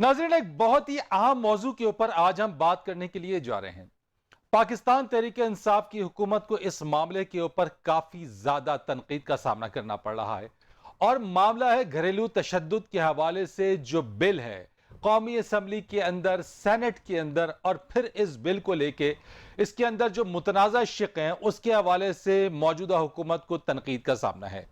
नाज़रीन, एक बहुत ही अहम मौजू के ऊपर आज हम बात करने के लिए जा रहे हैं। पाकिस्तान तहरीक इंसाफ की हुकूमत को इस मामले के ऊपर काफी ज्यादा तनकीद का सामना करना पड़ रहा है और मामला है घरेलू तशद्दुद के हवाले से जो बिल है कौमी असम्बली के अंदर, सेनेट के अंदर, और फिर इस बिल को लेके इसके अंदर जो मुतनाज़ा शिक हैं उसके हवाले से मौजूदा हुकूमत को तनकीद का सामना है।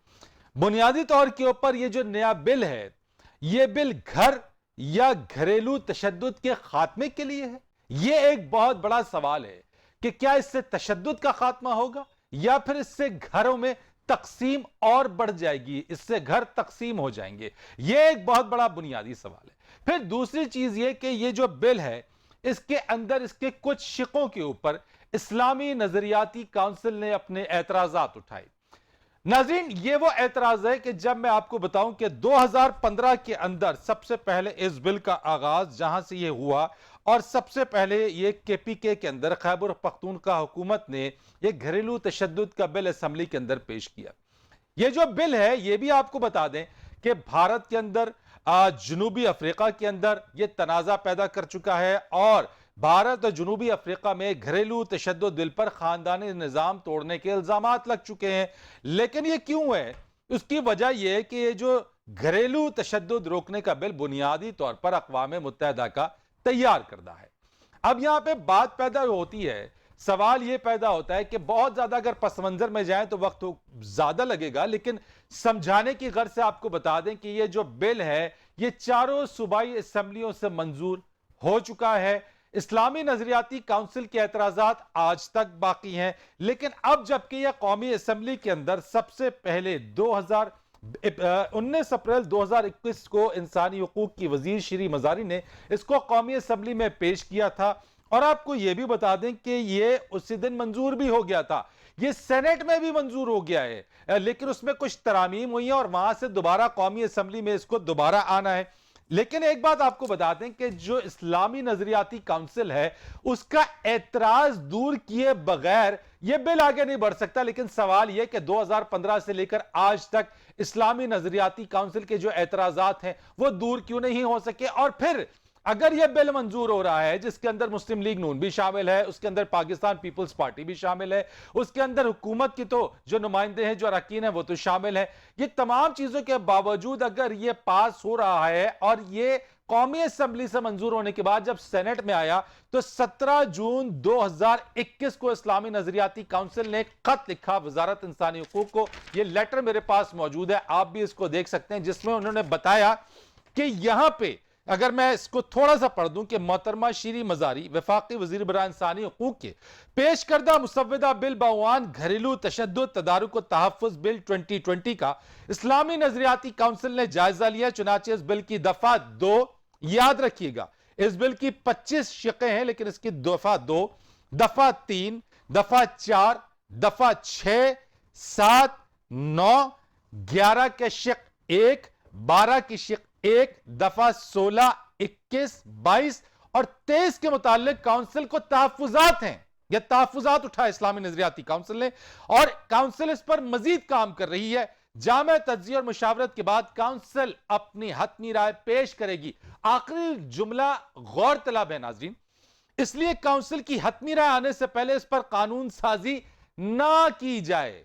बुनियादी तौर के ऊपर ये जो नया बिल है, ये बिल घर या घरेलू तशद्दुद के खात्मे के लिए है। यह एक बहुत बड़ा सवाल है कि क्या इससे तशद्दुद का खात्मा होगा या फिर इससे घरों में तकसीम और बढ़ जाएगी, इससे घर तकसीम हो जाएंगे। यह एक बहुत बड़ा बुनियादी सवाल है। फिर दूसरी चीज यह कि यह जो बिल है इसके अंदर इसके कुछ शिकों के ऊपर इस्लामी नजरियाती काउंसिल ने अपने एतराजात उठाए। नाज़रीन, ये वो एतराज है कि जब मैं आपको बताऊं कि 2015 के अंदर सबसे पहले इस बिल का आगाज जहां से ये हुआ और सबसे पहले ये केपीके के अंदर खैबर पख्तूनख्वा हुकूमत ने ये घरेलू तशद्दुद का बिल असेंबली के अंदर पेश किया। ये जो बिल है ये भी आपको बता दें कि भारत के अंदर, जनूबी अफ्रीका के अंदर ये तनाज़ा पैदा कर चुका है और भारत और जनूबी अफ्रीका में घरेलू तशद्दुद बिल पर खानदानी निजाम तोड़ने के इल्जामात लग चुके हैं। लेकिन ये क्यों है? उसकी वजह यह है कि ये जो घरेलू तशद्दुद रोकने का बिल बुनियादी तौर पर अक़वाम मुत्तहिदा का तैयार करदा है। अब यहां पे बात पैदा होती है, सवाल यह पैदा होता है कि बहुत ज्यादा अगर पस मंजर में जाए तो वक्त तो ज्यादा लगेगा, लेकिन समझाने की गर्ज से आपको बता दें कि यह जो बिल है ये चारों सूबाई असेंबलियों से मंजूर हो चुका है। इस्लामी नजरियाती काउंसिल के एतराजात आज तक बाकी हैं, लेकिन अब जबकि यह कौमी असेंबली के अंदर सबसे पहले 19 अप्रैल 2021 को इंसानी हुकूक की वजीर श्री मजारी ने इसको कौमी असेंबली में पेश किया था और आपको यह भी बता दें कि यह उसी दिन मंजूर भी हो गया था। यह सेनेट में भी मंजूर हो गया है, लेकिन उसमें कुछ तरामीम हुई है और वहां से दोबारा कौमी असेंबली में इसको दोबारा आना है। लेकिन एक बात आपको बता दें कि जो इस्लामी नजरियाती काउंसिल है उसका एतराज दूर किए बगैर यह बिल आगे नहीं बढ़ सकता। लेकिन सवाल यह कि 2015 से लेकर आज तक इस्लामी नजरियाती काउंसिल के जो एतराजात हैं वो दूर क्यों नहीं हो सके? और फिर अगर यह बिल मंजूर हो रहा है जिसके अंदर मुस्लिम लीग नून भी शामिल है, उसके अंदर पाकिस्तान पीपल्स पार्टी भी शामिल है, उसके अंदर हुकूमत की तो जो नुमाइंदे हैं, जो अरकान है वो तो शामिल है, ये तमाम चीजों के बावजूद अगर ये पास हो रहा है और ये कौमी असेंबली से मंजूर होने के बाद जब सेनेट में आया तो 17 जून 2021 को इस्लामी नजरियाती काउंसिल ने खत लिखा वजारत इंसानी हुकूक को। यह लेटर मेरे पास मौजूद है, आप भी इसको देख सकते हैं, जिसमें उन्होंने बताया कि यहां पे अगर मैं इसको थोड़ा सा पढ़ दूं कि मोहतरमा श्री मजारी वफाकी वजीर बराए इंसानी हुकूक के पेश करदा मुसव्वदा बिल बवान घरेलू तशद्दुद तदारुक व तहफ़्फ़ुज़ बिल 2020 का इस्लामी नजरियाती काउंसिल ने जायजा लिया। चुनाचे इस बिल की दफा 2, याद रखिएगा इस बिल की 25 शिकें हैं, लेकिन इसकी दफा 2, दफा 3, दफा 4, दफा 6, 7, 9, 11 के शिक 1, 12 की शिक 1, दफा 16, 21, 22 और 23 के मुतालिक काउंसिल को तहफ्फुजात हैं। यह तहफ्फुजात उठा इस्लामी नजरियाती काउंसिल ने और काउंसिल इस पर मजीद काम कर रही है। जामे तज्ज़िया और मुशावरत के बाद काउंसिल अपनी हतमी राय पेश करेगी। आखिरी जुमला गौर तलब है नाज़रीन, इसलिए काउंसिल की हतमी राय आने से पहले इस पर कानून साजी ना की जाए,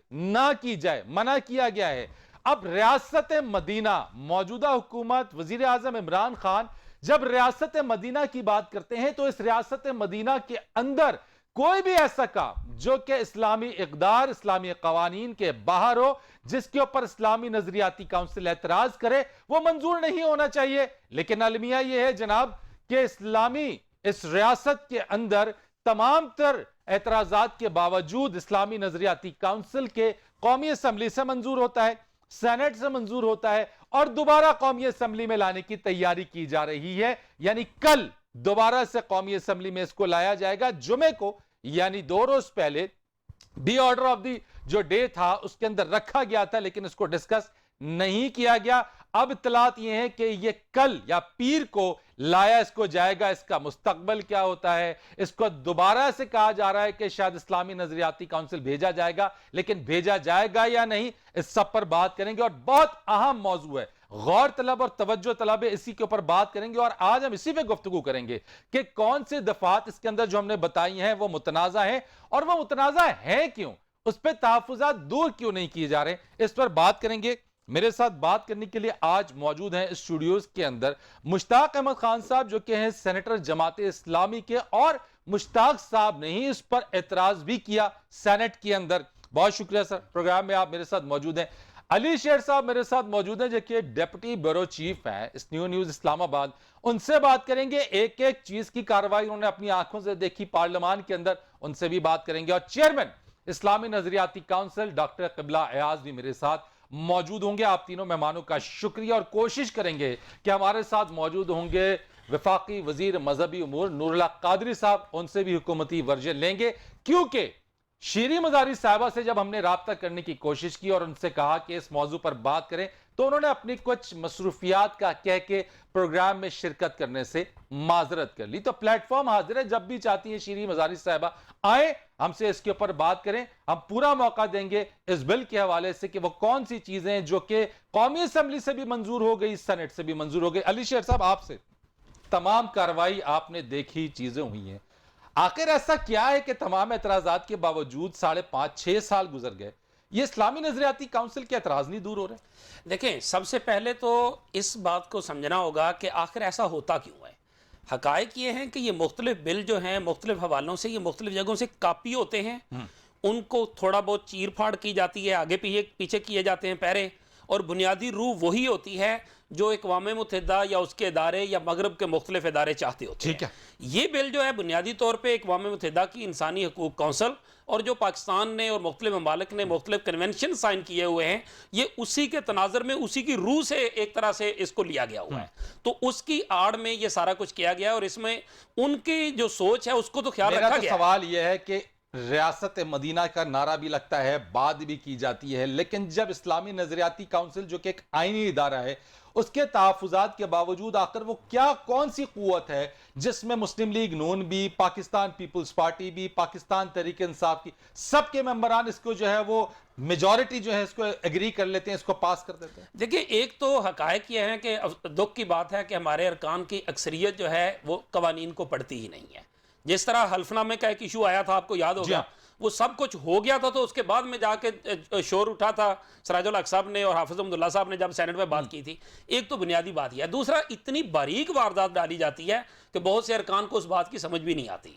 मना किया गया है। अब रियासत मदीना, मौजूदा हुकूमत, वजीर आजम इमरान खान जब रियासत मदीना की बात करते हैं तो इस रियासत मदीना के अंदर कोई भी ऐसा काम जो कि इस्लामी इक़दार, इस्लामी कवानीन के बाहर हो, जिसके ऊपर इस्लामी नजरियाती काउंसिल एतराज करे, वो मंजूर नहीं होना चाहिए। लेकिन अलमिया यह है जनाब कि इस्लामी इस रियासत के अंदर तमाम तर एतराजात के बावजूद इस्लामी नजरियाती काउंसिल के कौमी असेंबली से मंजूर होता है, सेनेट से मंजूर होता है और दोबारा कौमी असेंबली में लाने की तैयारी की जा रही है। यानी कल दोबारा से कौमी असेंबली में इसको लाया जाएगा जुमे को, यानी 2 रोज पहले दी ऑर्डर ऑफ दी जो डे था उसके अंदर रखा गया था, लेकिन इसको डिस्कस नहीं किया गया। अब इत्तलात यह है कि यह कल या पीर को लाया इसको जाएगा। इसका मुस्तकबल क्या होता है, इसको दोबारा से कहा जा रहा है कि शायद इस्लामी नजरियाती काउंसिल भेजा जाएगा, लेकिन भेजा जाएगा या नहीं इस सब पर बात करेंगे। और बहुत अहम मौजू है, غور طلب اور توجہ طلب ہے، اسی کے اوپر بات کریں گے اور آج ہم اسی پہ گفتگو کریں گے کہ کون سے دفعات اس کے اندر جو ہم نے بتائی ہیں وہ متنازع ہیں، اور وہ متنازع ہیں کیوں، اس پہ تحفظات دور کیوں نہیں کیے جا رہے، اس پر بات کریں گے۔ میرے ساتھ بات کرنے کے لیے آج موجود ہیں اسٹوڈیوز کے اندر مشتاق احمد خان صاحب جو کہ ہیں سینیٹر جماعت اسلامی کے، اور مشتاق صاحب نے ہی اس پر اعتراض بھی کیا سینٹ کے اندر۔ بہت شکریہ سر، پروگرام میں آپ میرے ساتھ موجود ہیں۔ علی شیر صاحب میرے ساتھ موجود ہیں جو کہ ڈیپٹی بیورو چیف ہیں اس نیوز اسلام آباد، ان سے بات کریں گے، ایک ایک چیز کی کارروائی انہوں نے اپنی آنکھوں سے دیکھی پارلیمان کے اندر، ان سے بھی بات کریں گے۔ اور چیئرمین اسلامی نظریاتی کونسل ڈاکٹر قبلہ ایاز بھی میرے ساتھ موجود ہوں گے۔ آپ تینوں مہمانوں کا شکریہ، اور کوشش کریں گے کہ ہمارے ساتھ موجود ہوں گے وفاقی وزیر مذہبی امور نور اللہ قادری صاحب، ان سے بھی حکومتی ورژن لیں گے، کیونکہ شیریں مزاری صاحبہ سے جب ہم نے رابطہ کرنے کی کوشش کی اور ان سے کہا کہ اس موضوع پر بات کریں تو انہوں نے اپنی کچھ مصروفیات کا کہہ کے پروگرام میں شرکت کرنے سے معذرت کر لی۔ تو پلیٹ فارم حاضر ہے، جب بھی چاہتی ہیں شیریں مزاری صاحبہ آئیں ہم سے اس کے اوپر بات کریں، ہم پورا موقع دیں گے اس بل کے حوالے سے کہ وہ کون سی چیزیں جو کہ قومی اسمبلی سے بھی منظور ہو گئی، سینٹ سے بھی منظور ہو گئی۔ علی شیر صاحب آپ سے، تمام کارروائی آپ نے دیکھی، چیزیں ہوئی ہیں، آخر ایسا کیا ہے کہ تمام اعتراضات کے باوجود 5.5-6 سال گزر گئے، یہ اسلامی نظریاتی کونسل کے اعتراض نہیں دور ہو رہے؟ دیکھیں، سب سے پہلے تو اس بات کو سمجھنا ہوگا کہ آخر ایسا ہوتا کیوں ہے۔ حقائق یہ ہیں کہ یہ مختلف بل جو ہیں مختلف حوالوں سے، یہ مختلف جگہوں سے کاپی ہوتے ہیں، ان کو تھوڑا بہت چیر پھاڑ کی جاتی ہے، آگے پیچھے کیے جاتے ہیں پیرے، اور بنیادی روح وہی ہوتی ہے جو اقوام متحدہ یا اس کے ادارے یا مغرب کے مختلف ادارے چاہتے ہوتے ہیں۔ یہ بل جو ہے بنیادی طور پہ اقوام متحدہ کی انسانی حقوق کونسل اور جو پاکستان نے اور مختلف ممالک نے مختلف کنونشن سائن کیے ہوئے ہیں، یہ اسی کے تناظر میں اسی کی روح سے ایک طرح سے اس کو لیا گیا ہوا ہے، تو اس کی آڑ میں یہ سارا کچھ کیا گیا ہے، اور اس میں ان کی جو سوچ ہے اس کو تو خیال رکھا گیا ہے۔ میرا سوال یہ ہے کہ ریاست مدینہ کا نعرہ بھی لگتا ہے، بات بھی کی جاتی ہے، لیکن جب اسلامی نظریاتی کونسل جو کہ ایک آئینی ادارہ ہے، اس کے تحفظات کے باوجود آخر وہ کون سی قوت ہے جس میں مسلم لیگ نون بھی، پاکستان پیپلز پارٹی بھی، پاکستان تحریک انصاف کی سب کے ممبران اس کو جو ہے وہ میجورٹی جو ہے اس کو ایگری کر لیتے ہیں، اس کو پاس کر دیتے ہیں؟ دیکھیں، ایک تو حقائق یہ ہے کہ دکھ کی بات ہے کہ ہمارے ارکان کی اکثریت جو ہے وہ قوانین کو پڑھتی ہی نہیں ہے۔ جس طرح حلف نامے کا ایک ایشو آیا تھا، آپ کو یاد ہوگا، وہ سب کچھ ہو گیا تھا، تو اس کے بعد میں جا کے شور اٹھا تھا سراج الحق صاحب نے اور حافظ عبداللہ صاحب نے جب سینٹ میں بات کی تھی۔ ایک تو بنیادی بات یہ ہے، دوسرا اتنی باریک واردات ڈالی جاتی ہے کہ بہت سے ارکان کو اس بات کی سمجھ بھی نہیں آتی،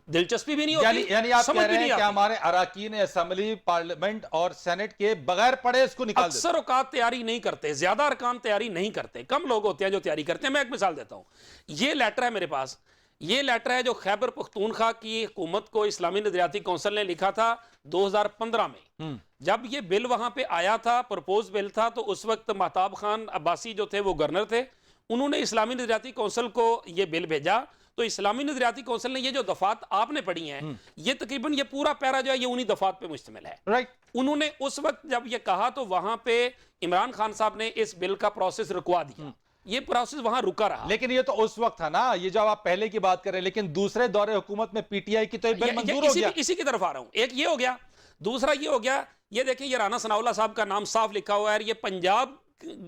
دلچسپی بھی نہیں ہوتی، یعنی آپ کہہ رہے ہیں کہ آتی۔ ہمارے اراکین اسمبلی، پارلیمنٹ اور سینٹ کے بغیر پڑھے اس کو نکال دیتے ہیں؟ اکثر اوقات تیاری نہیں کرتے، زیادہ ارکان تیاری نہیں کرتے، کم لوگ ہوتے ہیں جو تیاری کرتے ہیں۔ میں ایک مثال دیتا ہوں، یہ لیٹر ہے میرے پاس، یہ لیٹر ہے جو خیبر پختونخوا کی حکومت کو اسلامی نظریاتی کونسل نے لکھا تھا 2015 میں، جب یہ بل وہاں پہ آیا تھا، پرپوز بل تھا، تو اس وقت مہتاب خان عباسی جو تھے وہ گورنر تھے، انہوں نے اسلامی نظریاتی کونسل کو یہ بل بھیجا، تو اسلامی نظریاتی کونسل نے یہ جو دفعات آپ نے پڑھی ہیں، یہ تقریباً یہ پورا پیرا جو ہے یہ انہی دفعات پہ مشتمل ہے۔ انہوں نے اس وقت جب یہ کہا تو وہاں پہ عمران خان صاحب نے اس بل کا پروسیس رکوا دیا، یہ پروسیس وہاں رکا رہا۔ لیکن یہ تو اس وقت تھا نا، یہ جب آپ پہلے کی بات کر رہے ہیں، لیکن دوسرے دور حکومت میں پی ٹی آئی کی تو یہ بل منظور ہو گیا۔ اسی کی طرف آ رہا ہوں، ایک یہ ہو گیا، دوسرا یہ ہو گیا، یہ دیکھیں یہ رانا ثناء اللہ صاحب کا نام صاف لکھا ہوا ہے، یہ پنجاب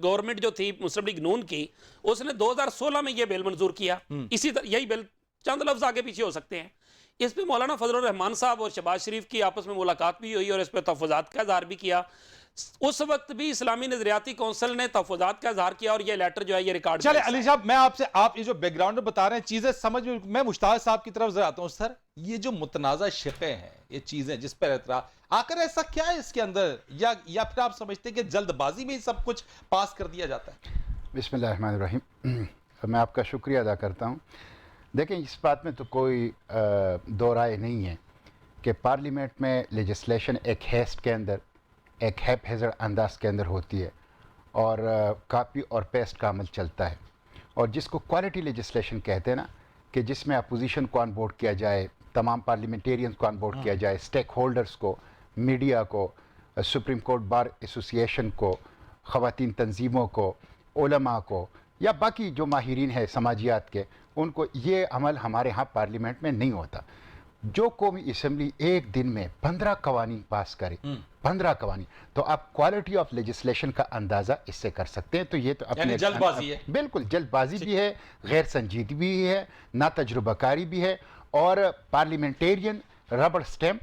گورنمنٹ جو تھی مسلم لیگ نون کی، اس نے 2016 میں یہ بل منظور کیا، اسی طرح یہی بل، چند لفظ آگے پیچھے ہو سکتے ہیں۔ اس پہ مولانا فضل الرحمان صاحب اور شہباز شریف کی آپس میں ملاقات بھی ہوئی اور اس پہ تحفظات کا اظہار بھی کیا۔ اس وقت بھی اسلامی نظریاتی کونسل نے تحفظات کا اظہار کیا اور یہ لیٹر جو ہے یہ ریکارڈ چلے علی صاحب، میں آپ سے، آپ یہ جو بیک گراؤنڈ بتا رہے ہیں چیزیں سمجھ میں مشتاق صاحب کی طرف آتا ہوں۔ سر، یہ جو متنازع شقیں ہیں، یہ چیزیں جس پر اعتراض، آخر ایسا کیا ہے اس کے اندر، یا پھر آپ سمجھتے ہیں کہ جلد بازی میں سب کچھ پاس کر دیا جاتا ہے؟ بسم اللہ الرحمن الرحیم، میں آپ کا شکریہ ادا کرتا ہوں۔ دیکھیں، اس بات میں تو کوئی دو رائے نہیں ہے کہ پارلیمنٹ میں لیجسلیشن ایک ہیسٹ کے اندر، ایک ہیپ ہیزر انداز کے اندر ہوتی ہے، اور کاپی اور پیسٹ کا عمل چلتا ہے، اور جس کو کوالٹی لیجسلیشن کہتے ہیں نا، کہ جس میں اپوزیشن کو آن بورڈ کیا جائے، تمام پارلیمنٹیرینز کو آن بورڈ کیا جائے، سٹیک ہولڈرز کو، میڈیا کو، سپریم کورٹ بار ایسوسییشن کو، خواتین تنظیموں کو، علماء کو، یا باقی جو ماہرین ہیں سماجیات کے، ان کو، یہ عمل ہمارے ہاں پارلیمنٹ میں نہیں ہوتا۔ जो कौमी असम्बली एक दिन में 15 कवानीन पास करे, 15 कवानीन, तो आप क्वालिटी ऑफ लेजिस्लेशन का अंदाजा इससे कर सकते हैं। तो ये तो यानी जल्दबाजी है। बिल्कुल जल्दबाजी भी है, गैर संजीदगी भी है, ना तजुर्बाकारी भी है, और पार्लियामेंटेरियन रबड़ स्टैम्प,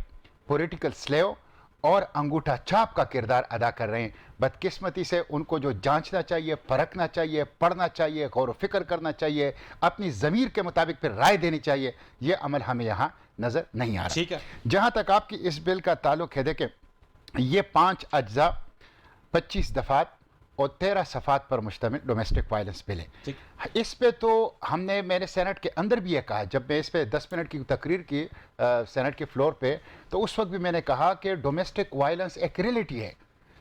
पॉलिटिकल स्लेव और अंगूठा छाप का किरदार अदा कर रहे हैं। बदकिस्मती से उनको जो जांचना चाहिए, परखना चाहिए, पढ़ना चाहिए, गौर व फिक्र करना चाहिए, अपनी ज़मीर के मुताबिक फिर राय देनी चाहिए, ये अमल हमें यहाँ नज़र नहीं आ रहा। ठीक है। जहाँ तक आपकी इस बिल का ताल्लुक है, देखें ये 5 अज्जा, 25 दफ़ात और 13 सफ़ात पर मुश्तमिल डोमेस्टिक वायलेंस बिल है। इस पे तो मैंने सेनेट के अंदर भी ये कहा, जब मैं इस पे 10 मिनट की तकरीर की सेनेट के फ्लोर पे, तो उस वक्त भी मैंने कहा कि डोमेस्टिक वायलेंस एक रियलिटी है।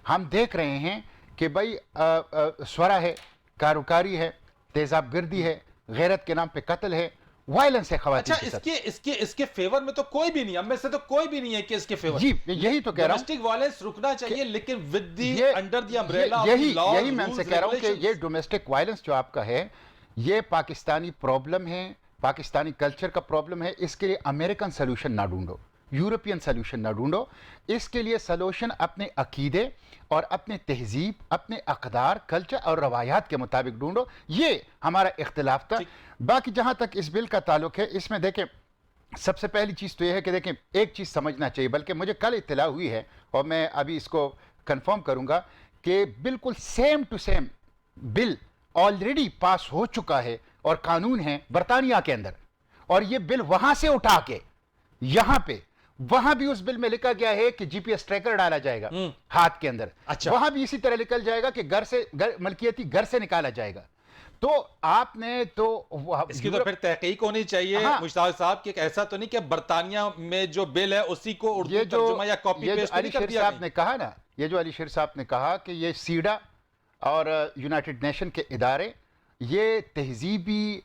हम देख रहे हैं कि भाई स्वरा है, कारोकारी है, तेज़ाब गर्दी है, गैरत के नाम पे कत्ल है, वायलेंस है ख़वातीन अच्छा, के साथ। इसके फेवर में तो कोई भी नहीं, हम में से तो कोई भी नहीं है कि इसके फेवर। जी, यही तो कह रहा हूँ, डोमेस्टिक वायलेंस रुकना चाहिए, लेकिन विद द ये अंडर द अम्ब्रेला ऑफ यही लॉ, यही मैं उनसे कह रहा हूँ कि ये डोमेस्टिक वायलेंस जो आपका है, ये पाकिस्तानी प्रॉब्लम है, पाकिस्तानी कल्चर का प्रॉब्लम है। इसके लिए अमेरिकन सोल्यूशन ना ढूंढो, यूरोपियन सोल्यूशन ना ढूंढो, इसके लिए सोल्यूशन अपने अकीदे और अपने तहजीब, अपने अक़दार, कल्चर और रवायात के मुताबिक ढूंढो। ये हमारा इख्तिलाफ था। बाकी जहाँ तक इस बिल का ताल्लुक है, इसमें देखें सबसे पहली चीज़ तो यह है कि देखें एक चीज़ समझना चाहिए, बल्कि मुझे कल इत्तला हुई है और मैं अभी इसको कंफर्म करूँगा कि बिल्कुल same to same bill already pass हो चुका है और कानून है बरतानिया के अंदर, और ये बिल वहाँ से उठा के यहाँ पे, वहां भी उस बिल में लिखा गया है कि जीपीएस ट्रैकर डाला जाएगा हाथ के अंदर। अच्छा। वहां भी इसी तरह लिखा जाएगा कि मलकियती घर से निकाला जाएगा। तो आपने तो इसकी तो फिर तहकीक होनी चाहिए। हाँ। मुश्ताक साहब कि ऐसा तो नहीं कि बरतानिया में जो बिल है उसी को उर्दू ये जो तर्जुमा या कॉपी ये जो पेस्ट तो अली नहीं कर शेर दिया साहब कहीं? ने कहा ना, ये जो अली शेर साहब ने कहा कि ये सीडा और यूनाइटेड नेशन के इदारे ये तहजीबी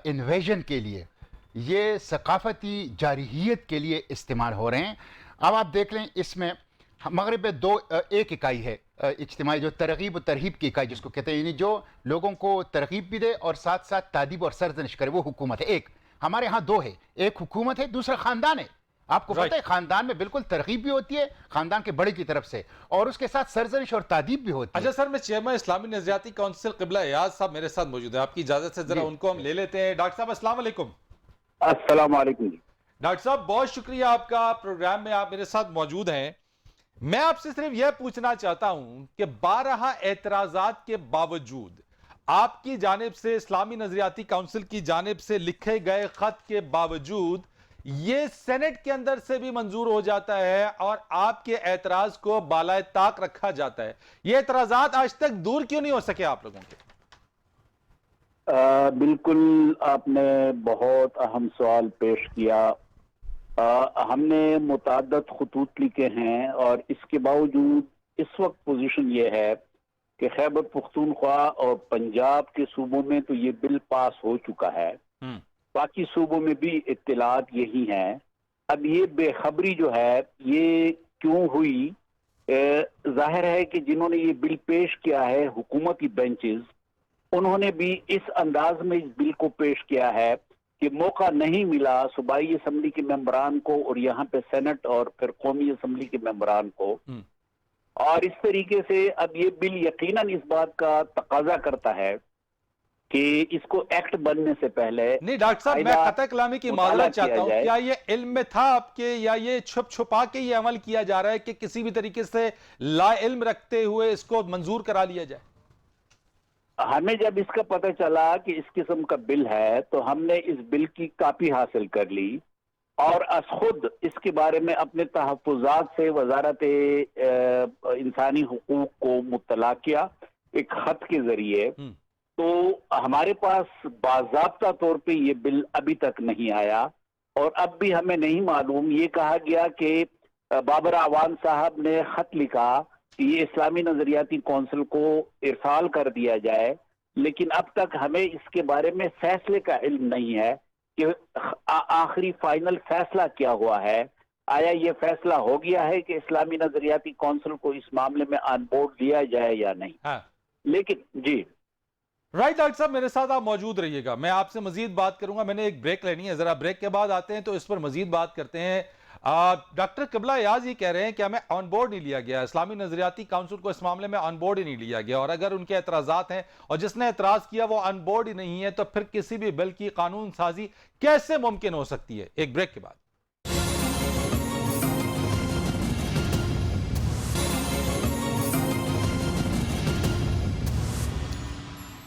इन्वेजन के लिए, ये सकाफती जारहियत के लिए इस्तेमाल हो रहे हैं। अब आप देख लें, इसमें मगरिब में एक इकाई है इज्तिमाई, जो तरगीब और तरहीब की इकाई जिसको कहते हैं, यानी जो लोगों को तरगीब भी दे और साथ साथ तादीब और सरजनिश करे, वो हुकूमत है। एक हमारे यहाँ दो है, एक हुकूमत है, दूसरा खानदान है। आपको पता है खानदान में बिल्कुल तरगीब भी होती है खानदान के बड़े की तरफ से, और उसके साथ सरजनिश और तादीब भी होती है। अच्छा सर, मैं चेयरमैन इस्लामी नजरियाती काउंसिल क़िबला एयाज साहब मेरे साथ मौजूद है, आपकी इजाजत से जरा उनको हम ले लेते हैं। डॉक्टर साहब अस्सलाम वालेकुम। अस्सलाम वालेकुम। डॉक्टर साहब बहुत शुक्रिया, आपका प्रोग्राम में आप मेरे साथ मौजूद हैं। मैं आपसे सिर्फ यह पूछना चाहता हूं कि 12 एतराजात के बावजूद, आपकी जानिब से, इस्लामी नजरियाती काउंसिल की जानिब से लिखे गए खत के बावजूद ये सेनेट के अंदर से भी मंजूर हो जाता है और आपके एतराज को बालाए ताक रखा जाता है। ये एतराजात आज तक दूर क्यों नहीं हो सके आप लोगों के? बिल्कुल आपने बहुत अहम सवाल पेश किया। हमने मुताद्दद खतूत लिखे हैं और इसके बावजूद इस वक्त पोजीशन ये है कि खैबर पख्तूनख्वा और पंजाब के सूबों में तो ये बिल पास हो चुका है, बाकी सूबों में भी इत्तलात यही हैं। अब ये बेखबरी जो है ये क्यों हुई? जाहिर है कि जिन्होंने ये बिल पेश किया है, हुकूमती बेंचेस, उन्होंने भी इस अंदाज में इस बिल को पेश किया है कि मौका नहीं मिला सूबाई असम्बली के मेंबरान को और यहाँ पे सेनेट और फिर कौमी असम्बली के मेंबरान को, और इस तरीके से अब ये बिल यकीनन इस बात का तकाजा करता है कि इसको एक्ट बनने से पहले। नहीं डॉक्टर साहब, मैं कतई कलामी की माजरत चाहता हूं, क्या ये इल्म में था आपके या ये छुप छुपा के ये अमल किया जा रहा है कि किसी भी तरीके से ला इल्म रखते हुए इसको मंजूर करा लिया जाए? हमें जब इसका पता चला कि इस किस्म का बिल है तो हमने इस बिल की कापी हासिल कर ली और अस खुद इसके बारे में अपने तहफ़्फ़ुज़ात से वज़ारत इंसानी हुकूक को मुत्तला किया एक खत के जरिए। तो हमारे पास बाज़ाब्ता तौर पे ये बिल अभी तक नहीं आया और अब भी हमें नहीं मालूम। ये कहा गया कि बाबर आवान साहब ने खत लिखा कि ये इस्लामी नजरियाती कौंसिल को इरसाल कर दिया जाए, लेकिन अब तक हमें इसके बारे में फैसले का इल्म नहीं है कि आखिरी फाइनल फैसला क्या हुआ है। आया ये फैसला हो गया है कि इस्लामी नजरियाती कौंसिल को इस मामले में ऑन बोर्ड लिया जाए या नहीं? हाँ। लेकिन जी राइट डॉक्टर साहब, मेरे साथ आप मौजूद रहिएगा, मैं आपसे मजीद बात करूंगा। मैंने एक ब्रेक लेनी है, जरा ब्रेक के बाद आते हैं तो इस पर मजीद बात करते हैं। डॉक्टर किबला याज ये कह रहे हैं कि हमें ऑन बोर्ड नहीं लिया गया, इस्लामी नजरियाती काउंसिल को इस मामले में ऑन बोर्ड ही नहीं लिया गया, और अगर उनके एतराजात हैं और जिसने एतराज किया वो ऑन बोर्ड ही नहीं है, तो फिर किसी भी बिल की कानून साजी कैसे मुमकिन हो सकती है? एक ब्रेक के बाद।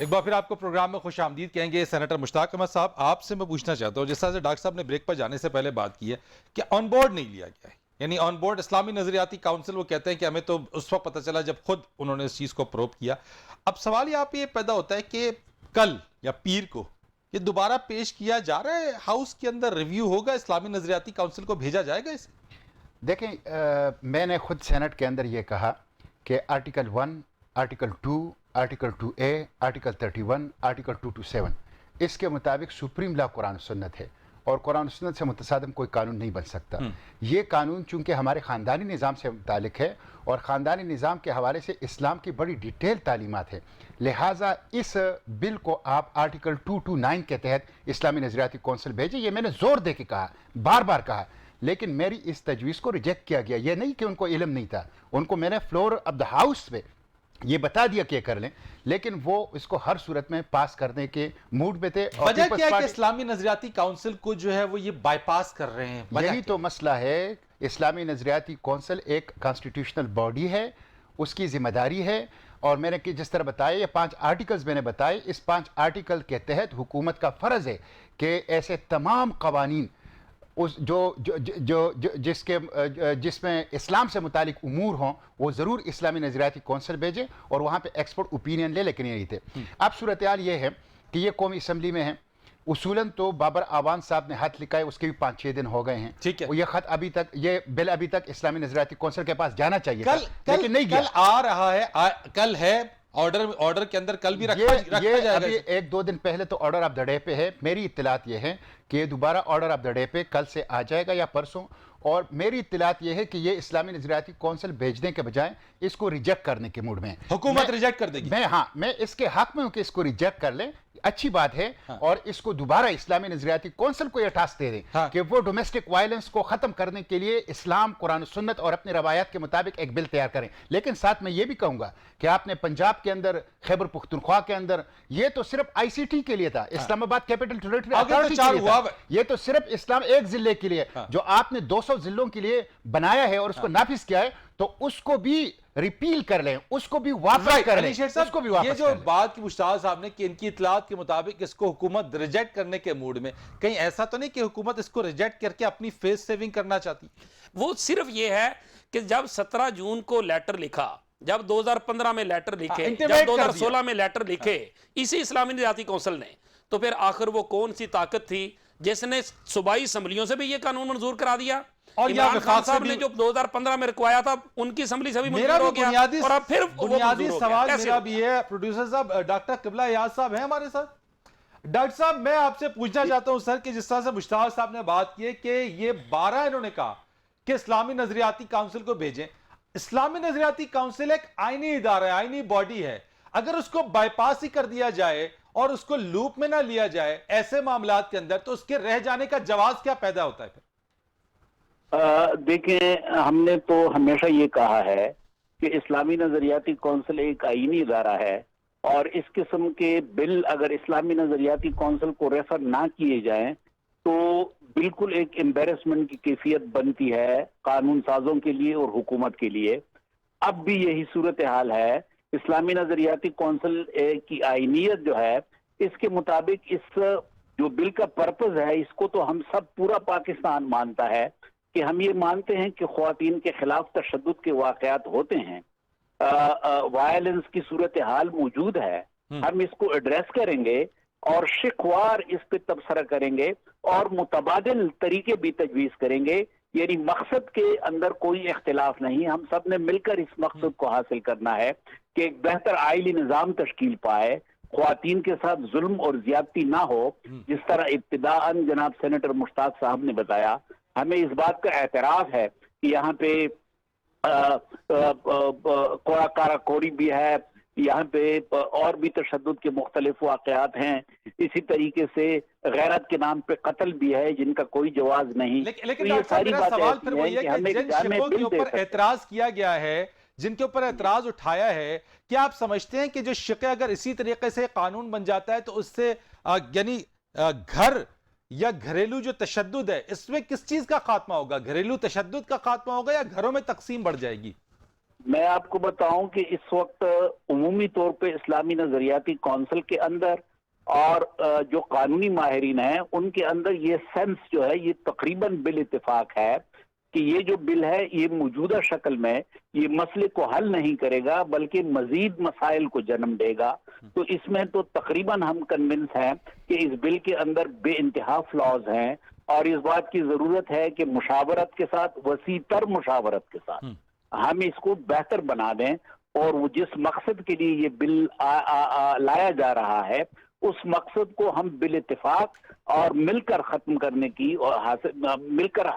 एक बार फिर आपको प्रोग्राम में खुश आमदीद कहेंगे। सेनेटर मुश्ताक अहमद साहब, आपसे मैं पूछना चाहता हूँ, जिस तरह से डॉक्टर साहब ने ब्रेक पर जाने से पहले बात की है कि ऑन बोर्ड नहीं लिया गया है, यानी on board Islami Nazriati council, वो कहते हैं कि हमें तो उस वक्त पता चला जब खुद उन्होंने इस चीज़ को प्रोब किया। अब सवाल यहाँ पे ये पैदा होता है कि कल या पीर को ये दोबारा पेश किया जा रहा है हाउस के अंदर, रिव्यू होगा, इस्लामी नजरियाती काउंसिल को भेजा जाएगा इसे? देखें, मैंने खुद सेनेट के अंदर ये कहा कि article 1, article 2, article 2A, article 31, article 227 इसके मुताबिक सुप्रीम लॉ कुरान सुन्नत है, और कुरान सुन्नत से मुतसादम कोई कानून नहीं बन सकता। ये कानून चूंकि हमारे ख़ानदानी निज़ाम से मुतालिक है और ख़ानदानी निज़ाम के हवाले से इस्लाम की बड़ी डिटेल तालीमात है, लिहाजा इस बिल को आप आर्टिकल 229 के तहत इस्लामी नजरियाती कौंसिल भेजें। ये मैंने ज़ोर दे के कहा, बार बार कहा, लेकिन मेरी इस तजवीज़ को रिजेक्ट किया गया। ये नहीं कि उनको इल्म नहीं था, उनको मैंने फ्लोर ऑफ द हाउस पे ये बता दिया कि कर लें, लेकिन वो इसको हर सूरत में पास करने के मूड में थे। वजह क्या है कि इस्लामी नजरियाती काउंसिल को जो है वो ये बाईपास कर रहे हैं? यही तो मसला है। इस्लामी नजरियाती काउंसिल एक कॉन्स्टिट्यूशनल बॉडी है, उसकी जिम्मेदारी है, और मैंने कि जिस तरह बताया ये 5 आर्टिकल्स मैंने बताए, इस 5 आर्टिकल के तहत हुकूमत का फ़र्ज़ है कि ऐसे तमाम कवानीन उस जिसमें इस्लाम से मुतालिक उमूर हों वो ज़रूर इस्लामी नजरियाती कौंसिल भेजें और वहाँ पे एक्सपर्ट ओपिनियन ले, लेकिन ये नहीं थे। अब सूरत हाल ये है कि ये कौमी असम्बली में है। उसूलन तो बाबर आवान साहब ने हाथ लिखा है, उसके भी 5-6 दिन हो गए हैं, ठीक है। ये खत अभी तक, ये बिल अभी तक इस्लामी नजरियाती कौंसिल के पास जाना चाहिए था, लेकिन नहीं गया। कल आ रहा है, कल है ऑर्डर के अंदर, कल भी रखा जाएगा। अभी 1-2 दिन पहले तो ऑर्डर ऑफ द डे पे है। मेरी इत्तलात ये है कि ये दोबारा ऑर्डर ऑफ द डे पे कल से आ जाएगा या परसों, और मेरी इत्तलात ये है कि ये इस्लामी नजरियाती कौंसिल भेजने के बजाय इसको रिजेक्ट करने के मूड में हुकूमत रिजेक्ट कर देगी। मैं इसके हक में हूं कि इसको रिजेक्ट कर लें, अच्छी बात है। और इसको दोबारा इस्लामी नजरियाती कौंसिल को यह टास्क दे दें कि वो डोमेस्टिक वायलेंस को खत्म करने के लिए इस्लाम, कुरान सुन्नत और अपनी रवायत के मुताबिक एक बिल तैयार करें। लेकिन साथ में ये भी कहूंगा कि आपने पंजाब के अंदर, खैबर पुख्तनख्वा के अंदर, ये तो सिर्फ ICT के लिए था, इस्लामाबाद कैपिटल टेरिटरी अथॉरिटी के लिए था। ये तो सिर्फ इस्लाम एक जिले के लिए, जो आपने 200 जिलों के लिए बनाया है और उसको नाफिज किया है, तो उसको भी रिपील कर लें, उसको भी वापस कर लें, उसको भी वापस। ये जो बात की मुश्ताक साहब ने कि इनकी इत्तलात के मुताबिक इसको हुकूमत रिजेक्ट करने के मूड में, कहीं ऐसा तो नहीं कि हुकूमत इसको रिजेक्ट करके अपनी फेस सेविंग करना चाहती? वो सिर्फ ये है कि जब 17 जून को लेटर लिखा, जब 2015 में लेटर लिखे, जब 2016 में लेटर लिखे इसी इस्लामी नजरियाती कौंसिल ने, तो फिर आखिर वो कौन सी ताकत थी जिसने सूबाई असम्बलियों से भी ये कानून मंजूर करा दिया? और इमरान खान साहब ने जो 2015 में रखवाया था उनकी असम्बली से भी मंजूर हो गया, और अब फिर बुनियादी सवाल मेरा भी है। प्रोड्यूसर साहब, डॉक्टर किबला याज साहब हैं हमारे साथ। डॉक्टर साहब, मैं आपसे पूछना चाहता हूं सर कि जिस तरह से मुश्ताक साहब ने बात की कि ये 12 इन्होंने कहा कि इस्लामी नजरियाती काउंसिल को भेजें। इस्लामी नजरियाती काउंसिल एक आईनी इदारा है, आईनी बॉडी है, अगर उसको बाईपास ही कर दिया जाए और उसको लूप में ना लिया जाए ऐसे मामलात के अंदर, तो उसके रह जाने का जवाब क्या पैदा होता है फिर? देखें, हमने तो हमेशा ये कहा है कि इस्लामी नजरियाती कौंसिल एक आईनी इदारा है, और इस किस्म के बिल अगर इस्लामी नजरियाती कौंसिल को रेफर ना किए जाएं तो बिल्कुल एक एम्बेरसमेंट की कैफियत बनती है कानून साजों के लिए और हुकूमत के लिए। अब भी यही सूरत हाल है। इस्लामी नजरियाती कौंसिल की आईनियत जो है, इसके मुताबिक इस जो बिल का पर्पज है, इसको तो हम सब, पूरा पाकिस्तान मानता है कि हम ये मानते हैं कि ख्वातीन के खिलाफ तशद्दुद के वाक़यात होते हैं, वायलेंस की सूरत हाल मौजूद है, हम इसको एड्रेस करेंगे और शिकवार इस पे तबसरा करेंगे और मुतबादिल तरीके भी तजवीज़ करेंगे। यानी मकसद के अंदर कोई इख्तिलाफ नहीं, हम सब ने मिलकर इस मकसद को हासिल करना है कि एक बेहतर आइली निज़ाम तश्कील पाए, ख्वातीन के साथ जुल्म और ज्यादती ना हो। जिस तरह इब्तिदाअन जनाब सेनेटर मुश्ताक साहब ने बताया, हमें इस बात का एतराफ़ है कि यहाँ पे काराकोरी भी है, यहाँ पे और भी तशद्दुद के मुख्तलिफ वाक़यात हैं। इसी तरीके से गैरत के नाम पे कत्ल भी है जिनका कोई जवाज नहीं। लेकिन तो ये डॉक्टर साहब, सारी मेरा बातें सवाल ऐसी फिर हैं वही है कि कि हम एक जिन जामे शिकों के बिल दे ऊपर सकते हैं। एतराज किया गया है, जिनके ऊपर एतराज उठाया है, क्या आप समझते हैं कि जो शिक़े अगर इसी तरीके से कानून बन जाता है तो उससे यानी घर या घरेलू जो तशद्दुद है, इसमें किस चीज का खात्मा होगा? घरेलू तशद्दुद का खात्मा होगा या घरों में तकसीम बढ़ जाएगी? मैं आपको बताऊं कि इस वक्त उमूमी तौर पे इस्लामी नजरियाती कौंसिल के अंदर और जो कानूनी माहिरीन हैं उनके अंदर ये सेंस जो है ये तकरीबन बिल इत्तेफाक है कि ये जो बिल है ये मौजूदा शक्ल में ये मसले को हल नहीं करेगा बल्कि मजीद मसाइल को जन्म देगा। तो इसमें तो तकरीबन हम कन्विंस हैं कि इस बिल के अंदर बेइंतहा फ्लॉज हैं और इस बात की जरूरत है कि मुशावरत के साथ, वसी तर मुशावरत के साथ हम इसको बेहतर बना दें और वो जिस मकसद के लिए ये बिल लाया जा रहा है उस मकसद को हम बिल इत्तेफाक और मिलकर खत्म करने की और मिलकर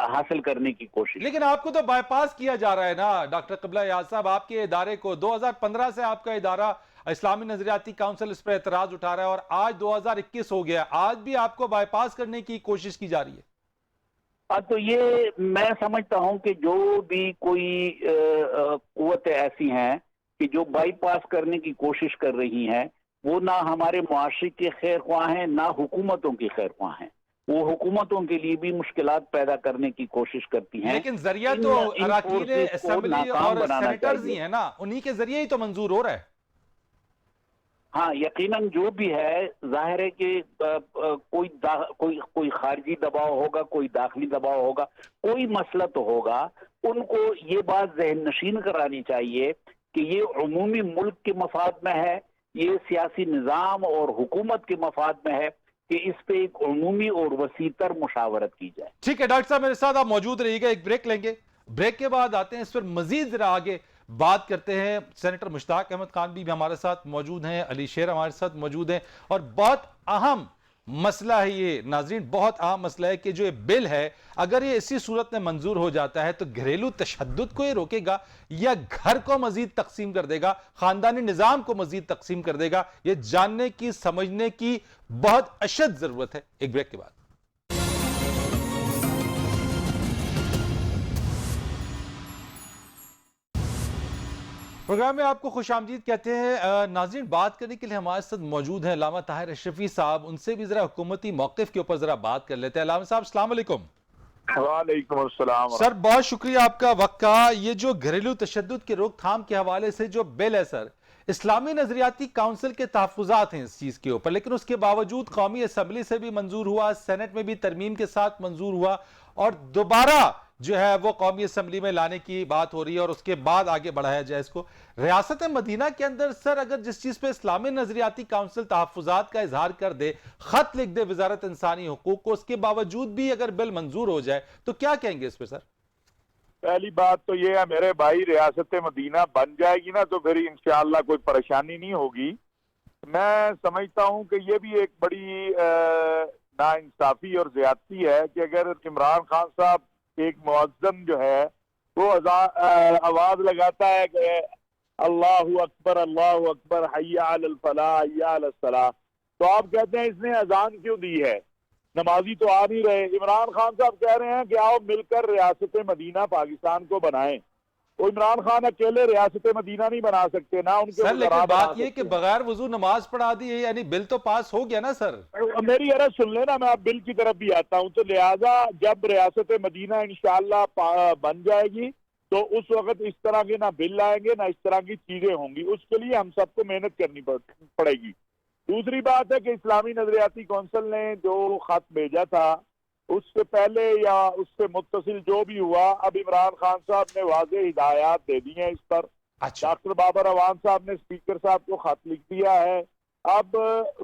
हासिल करने की कोशिश। लेकिन आपको तो बाईपास किया जा रहा है ना डॉक्टर क़िबला याद साहब, आपके इदारे को 2015 से आपका इदारा इस्लामी नजरियाती काउंसिल इस पर एतराज उठा रहा है और आज 2021 हो गया, आज भी आपको बाईपास करने की कोशिश की जा रही है। तो ये मैं समझता हूं कि जो भी कोई कुव्वतें ऐसी हैं कि जो बाईपास करने की कोशिश कर रही हैं वो ना हमारे मुआशरे के खैर ख्वाह हैं ना हुकूमतों की खैर ख्वाह हैं। वो हुकूमतों के लिए भी मुश्किलात पैदा करने की कोशिश करती हैं। लेकिन जरिया तो अरकान असेंबली और सेनेटर्स ही है ना, उन्हीं के जरिए ही तो मंजूर हो रहा है। हाँ, यकीनन जो भी है जाहिर है कि कोई खारजी दबाव होगा, कोई दाखिली दबाव होगा, कोई मसला तो होगा। उनको ये बात ज़हन नशीन करानी चाहिए कि ये उमूमी मुल्क के मफाद में है, ये सियासी निज़ाम और हुकूमत के मफाद में है कि इस पे एक उमूमी और वसीतर मुशावरत की जाए। ठीक है डॉक्टर साहब, मेरे साथ आप मौजूद रहिएगा, एक ब्रेक लेंगे, ब्रेक के बाद आते हैं इस पर मजीद जरा आगे बात करते हैं। सेनेटर मुश्ताक अहमद खान भी हमारे साथ मौजूद हैं, अली शेर हमारे साथ मौजूद हैं और बहुत अहम मसला है ये नाज़रीन, बहुत अहम मसला है कि जो ये बिल है अगर ये इसी सूरत में मंजूर हो जाता है तो घरेलू तशद्दुद को ये रोकेगा या घर को मजीद तकसीम कर देगा, खानदानी निज़ाम को मजीद तकसीम कर देगा। ये जानने की, समझने की बहुत अशद जरूरत है। एक ब्रेक के बाद प्रोग्राम में आपको खुशामदीद कहते हैं। नाज़रीन, बात करने के लिए हमारे साथ मौजूद हैं अल्लामा ताहिर अशरफी साहब, उनसे भी जरा हुकूमती मौक़िफ़ के ऊपर जरा बात कर लेते हैं। अल्लामा साहब अस्सलाम वालेकुम। वालेकुम अस्सलाम सर, बहुत शुक्रिया आपका वक्त का। ये जो घरेलू तशद्दुद के रोकथाम के हवाले से जो बिल है सर, इस्लामी नजरियाती काउंसिल के तहफ़्फ़ुज़ात हैं इस चीज़ के ऊपर, लेकिन उसके बावजूद कौमी असम्बली से भी मंजूर हुआ, सेनेट में भी तरमीम के साथ मंजूर हुआ और दोबारा जो है वो कौमी असम्बली में लाने की बात हो रही है और उसके बाद आगे बढ़ाया जाए इसको। रियासत मदीना के अंदर सर अगर जिस चीज़ पे इस्लामी नजरियाती काउंसिल तहफ़्फ़ुज़ात का इजहार कर दे, खत लिख दे वजारत इंसानी हुकूक को, उसके बावजूद भी अगर बिल मंजूर हो जाए तो क्या कहेंगे इस पर सर? पहली बात तो ये है मेरे भाई, रियासत मदीना बन जाएगी ना तो फिर इंशाअल्लाह कोई परेशानी नहीं होगी। मैं समझता हूँ कि ये भी एक बड़ी नाइंसाफी और ज्यादती है कि अगर इमरान खान साहब एक मुअज्जम जो है वो आवाज लगाता है कि अल्लाहु अकबर हय्या अलल फलाह हय्या अलस सलाह, तो आप कहते हैं इसने अजान क्यों दी है, नमाजी तो आ नहीं रहे। इमरान खान साहब कह रहे हैं कि आओ मिलकर रियासत मदीना पाकिस्तान को बनाएं। तो इमरान खान अकेले रियासत मदीना नहीं बना सकते ना, उनके सर लेकिन बात ये कि बगैर वजू नमाज पढ़ा दी है, यानी बिल तो पास हो गया ना सर। मेरी अर्ज सुन लेना, मैं बिल की तरफ भी आता हूँ। तो लिहाजा जब रियासत मदीना इंशाअल्लाह बन जाएगी तो उस वक्त इस तरह के ना बिल आएंगे ना इस तरह की चीजें होंगी, उसके लिए हम सबको मेहनत करनी पड़ेगी। दूसरी बात है कि इस्लामी नजरियाती कौंसिल ने जो खत भेजा था उससे पहले या उससे मुत्तसिल जो भी हुआ, अब इमरान खान साहब ने वाज़ेह हिदायत दे दी हैं इस पर। अच्छा। डॉक्टर बाबर अवान साहब ने स्पीकर साहब को खत लिख दिया है। अब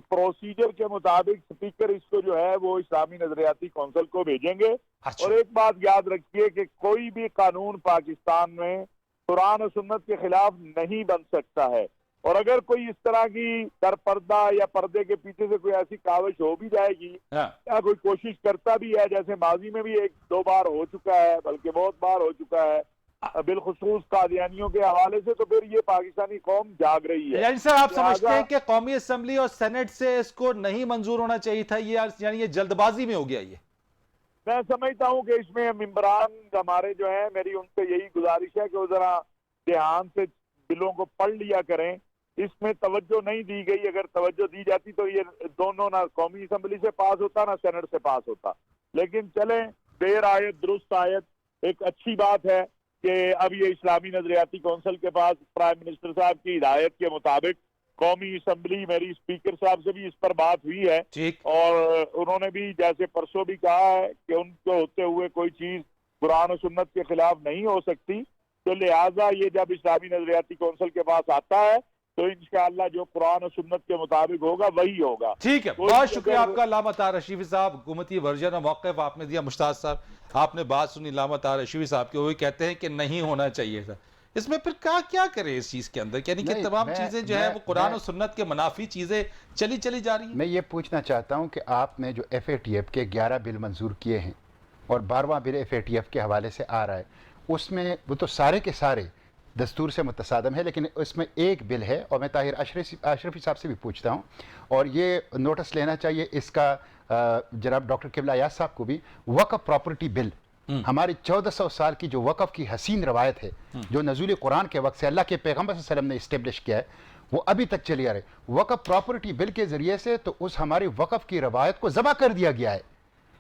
प्रोसीजर के मुताबिक स्पीकर इसको जो है वो इस्लामी नजरियाती कौंसिल को भेजेंगे। अच्छा। और एक बात याद रखिए कि कोई भी कानून पाकिस्तान में कुरान और सुन्नत के खिलाफ नहीं बन सकता है, और अगर कोई इस तरह की दर पर्दा या पर्दे के पीछे से कोई ऐसी काविश हो भी जाएगी या कोई कोशिश करता भी है, जैसे माजी में भी एक दो बार हो चुका है, बल्कि बहुत बार हो चुका है, बिलखुसूस कादियानियों के हवाले से, तो फिर ये पाकिस्तानी कौम जाग रही है। यानी सर आप समझते लिहाजा हैं कि कौमी असम्बली और सेनेट से इसको नहीं मंजूर होना चाहिए था, ये यानी ये जल्दबाजी में हो गया ये? मैं समझता हूँ कि इसमें मेंबरान हमारे जो हैं, मेरी उनसे यही गुजारिश है कि वो जरा ध्यान से बिलों को पढ़ लिया करें। इसमें तवज्जो नहीं दी गई, अगर तवज्जो दी जाती तो ये दोनों ना कौमी असम्बली से पास होता ना सेनेट से पास होता। लेकिन चलें, देर आयत दुरुस्त आयत। एक अच्छी बात है कि अब ये इस्लामी नजरियाती कौंसिल के पास प्राइम मिनिस्टर साहब की हिदायत के मुताबिक कौमी असम्बली, मेरी स्पीकर साहब से भी इस पर बात हुई है ठीक। और उन्होंने भी जैसे परसों भी कहा है कि उनको होते हुए कोई चीज कुरान और सुन्नत के खिलाफ नहीं हो सकती। तो लिहाजा ये जब इस्लामी नजरियाती कौंसिल के पास आता है तो इंशाअल्लाह जो कुरान और सुन्नत के मुताबिक होगा वही होगा। ठीक है, बहुत शुक्रिया आपका अल्लामा तार रशीदी साहब। हुकूमती वर्जन और मौक़िफ़ आपने दिया। मुश्ताक साहब, आपने बात सुनी अल्लामा तार रशीदी साहब की, वो कहते हैं कि नहीं होना चाहिए था। इसमें फिर क्या करें इस चीज के अंदर, यानी कि नहीं, तमाम चीजें जो है वो कुरान मैं- और सुन्नत के मुनाफी चीजें चली जा रही हैं। मैं ये पूछना चाहता हूँ कि आपने जो FATF के 11 बिल मंजूर किए हैं और 12वां बिल FATF के हवाले से आ रहा है, उसमें वो तो सारे के सारे दस्तूर से मुतसादम है, लेकिन इसमें एक बिल है और मैं ताहिर अशरफी साहब से भी पूछता हूँ और ये नोटिस लेना चाहिए इसका जनाब डॉक्टर किबला याद साहब को भी, वक़्फ़ प्रॉपर्टी बिल। हमारी 1400 साल की जो वक़्फ़ की हसीन रवायत है, जो नज़ूल कुरान के वक्त से अल्लाह के पैगम्बर सल्लल्लाहु अलैहि वसल्लम ने इस्टेब्लिश किया है, वो अभी तक चली आ रही। वक़्फ़ प्रॉपर्टी बिल के ज़रिए से तो उस हमारी वक़्फ़ की रवायत को ज़बा कर दिया गया है,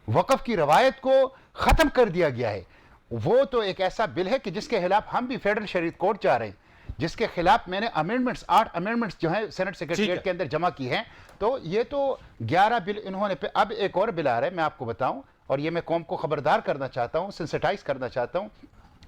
वक़्फ़ की रवायत को ख़त्म कर दिया गया है। वो तो एक ऐसा बिल है कि जिसके खिलाफ हम भी फेडरल शरीयत कोर्ट जा रहे हैं, जिसके खिलाफ मैंने अमेंडमेंट्स 8 अमेंडमेंट्स जो है सेनेट सेक्रेटरीट के अंदर जमा की हैं। तो ये तो 11 बिल इन्होंने पे, अब एक और बिल आ रहा है, मैं आपको बताऊं, और ये मैं कौम को खबरदार करना चाहता हूं, सेंसिटाइज करना चाहता हूं।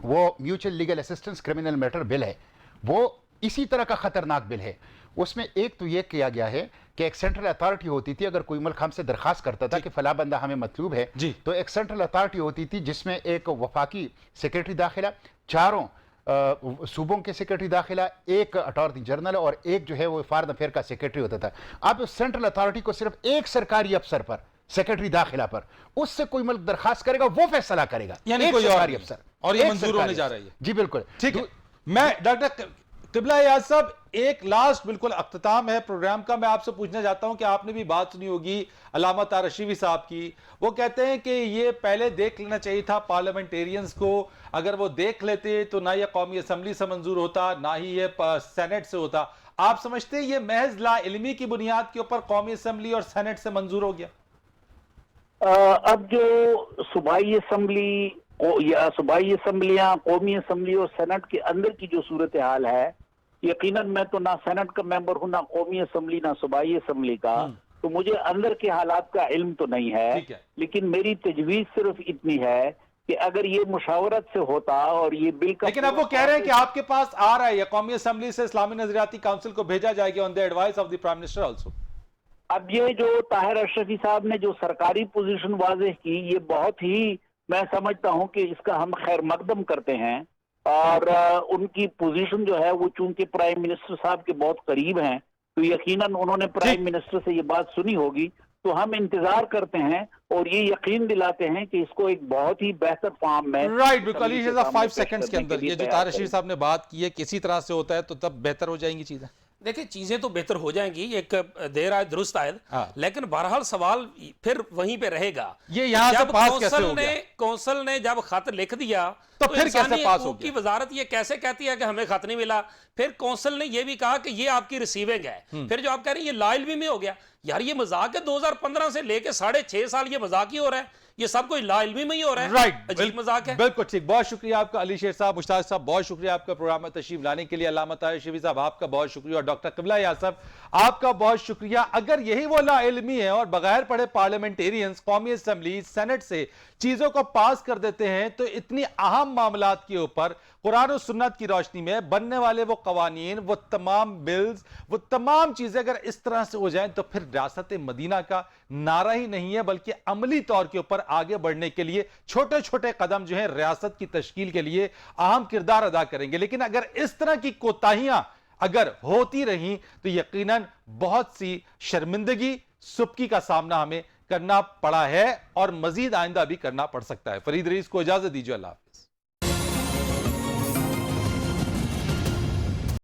वो mutual legal assistance criminal matter bill है, वो इसी तरह का खतरनाक बिल है। उसमें एक तो ये किया गया है कि एक सेंट्रल अथॉरिटी होती थी, अगर कोई मुल्क हमसे दरखास्त करता था कि फला बंदा हमें मतलूब है, तो एक सेंट्रल अथॉरिटी होती थी जिसमें एक वफाकी सेक्रेटरी दाखिला, चारों सूबों के सेक्रेटरी दाखिला, एक अटॉर्नी जनरल और एक जो है वो फॉरेन अफेयर का सेक्रेटरी होता था। अब सेंट्रल अथॉरिटी को सिर्फ एक सरकारी अफसर पर, सेक्रेटरी दाखिला पर, उससे कोई मुल्क दरखास्त करेगा वो फैसला करेगा, यानी कोई सरकारी अफसर, और ये मंजूर होने जा रही है। जी बिल्कुल, ठीक है। मैं डॉक्टर किबला याद साहब, एक लास्ट बिल्कुल अख्ताम है प्रोग्राम का, मैं आपसे पूछना चाहता हूं कि आपने भी बात सुनी होगी अल्लामा तार रशीदी साहब की। वो कहते हैं कि ये पहले देख लेना चाहिए था पार्लियामेंटेरियंस को, अगर वो देख लेते तो ना ये कौमी असम्बली से मंजूर होता, ना ही ये सेनेट से होता। आप समझते हैं ये महज ला इल्मी की बुनियाद के ऊपर कौमी असम्बली और सेनेट से मंजूर हो गया? अब जो सूबाई असम्बली या सूबाई असम्बलियां, कौमी असम्बली और सेनेट के अंदर की जो सूरत हाल है, यकीनन मैं तो ना सेनेट का मेंबर हूं, ना कौमी असम्बली, ना सूबाई असम्बली का, तो मुझे अंदर के हालात का इल्म तो नहीं है। लेकिन मेरी तजवीज सिर्फ इतनी है कि अगर ये मुशावरत से होता और ये बिल का, लेकिन अब वो कह रहे हैं कि आपके पास आ रहा है या कौमी असम्बली से इस्लामी नजरियाती काउंसिल को भेजा जाएगा on the advice of the prime minister also. अब ये जो ताहिर अशरफी साहब ने जो सरकारी पोजीशन वाज़ेह की, ये बहुत ही, मैं समझता हूं कि इसका हम खैर मकदम करते हैं। और उनकी पोजीशन जो है वो चूंकि प्राइम मिनिस्टर साहब के बहुत करीब हैं, तो यकीनन उन्होंने प्राइम मिनिस्टर से ये बात सुनी होगी। तो हम इंतजार करते हैं और ये यकीन दिलाते हैं कि इसको एक बहुत ही बेहतर फॉर्म में, राइट, बिल्कुल 5 सेकंड्स के अंदर ये जो ताहिर रशीदी साहब ने बात की है, किसी तरह से होता है तो तब बेहतर हो जाएंगी चीजें। देखिए, चीजें तो बेहतर हो जाएंगी, एक देर आए दुरुस्त आए, लेकिन बहरहाल सवाल फिर वहीं पे रहेगा। ये यहाँ से पास कैसे हो गया? कौंसिल ने जब खत लिख दिया तो फिर कैसे पास हो गया? की वजारत ये कैसे कहती है कि हमें खत नहीं मिला? फिर कौंसिल ने ये भी कहा कि ये आपकी रिसीविंग है। फिर जो आप कह रहे हैं ये लाइल भी में हो गया, यार ये मजाक है। 2015 से लेके 6.5 साल ये मजाक ही हो रहा है, ये सब कोई लाइल्मी में ही हो रहा है। राइट, अजीब मजाक है। बिल्कुल ठीक। बहुत शुक्रिया आपका अली शेर साहब, मुश्ताक साहब, बहुत शुक्रिया आपका प्रोग्राम में तशरीफ लाने के लिए। अल्लामा ताहिर रशीदी साहब आपका बहुत शुक्रिया, और डॉक्टर किबला याद साहब आपका बहुत शुक्रिया। अगर यही वो ला इल्मी है और बगैर पढ़े पार्लियामेंटेरियंस कौमी असम्बली सेनेट से चीजों को पास कर देते हैं, तो इतनी अहम मामलात के ऊपर कुरान और सुन्नत की रोशनी में बनने वाले वो कवानीन, वो तमाम बिल्स, वो तमाम चीजें अगर इस तरह से हो जाएं, तो फिर रियासत मदीना का नारा ही नहीं है, बल्कि अमली तौर के ऊपर आगे बढ़ने के लिए छोटे छोटे कदम जो है रियासत की तश्कील के लिए अहम किरदार अदा करेंगे। लेकिन अगर इस तरह की कोताहियां अगर होती रही तो यकीनन बहुत सी शर्मिंदगी, सुबकी का सामना हमें करना पड़ा है और मजीद आइंदा भी करना पड़ सकता है। फरीद रईस को इजाजत दीजिए, अल्लाह हाफ़िज़।